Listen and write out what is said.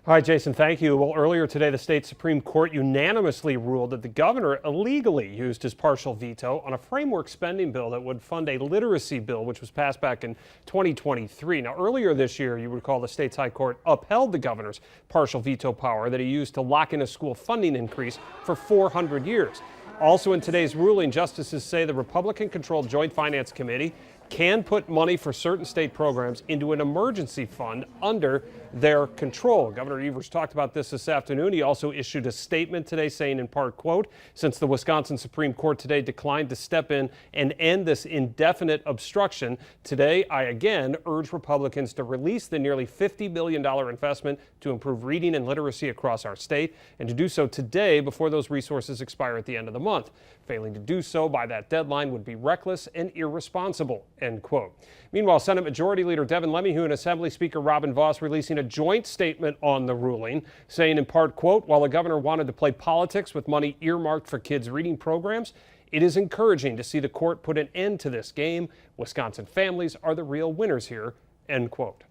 Hi, Jason. Thank you. Well, earlier today, the state Supreme Court unanimously ruled that the governor illegally used his partial veto on a framework spending bill that would fund a literacy bill, which was passed back in 2023. Now, earlier this year, you recall the state's high court upheld the governor's partial veto power that he used to lock in a school funding increase for 400 years. Also in today's ruling, justices say the Republican-controlled Joint Finance Committee can put money for certain state programs into an emergency fund under their control. Governor Evers talked about this afternoon. He also issued a statement today saying in part, quote, since the Wisconsin Supreme Court today declined to step in and end this indefinite obstruction, today I again urge Republicans to release the nearly $50 billion investment to improve reading and literacy across our state, and to do so today before those resources expire at the end of the month. Failing to do so by that deadline would be reckless and irresponsible, end quote. Meanwhile, Senate Majority Leader Devin Lemieux and Assembly Speaker Robin Vos releasing a joint statement on the ruling, saying in part, quote, while the governor wanted to play politics with money earmarked for kids' reading programs, it is encouraging to see the court put an end to this game. Wisconsin families are the real winners here, end quote.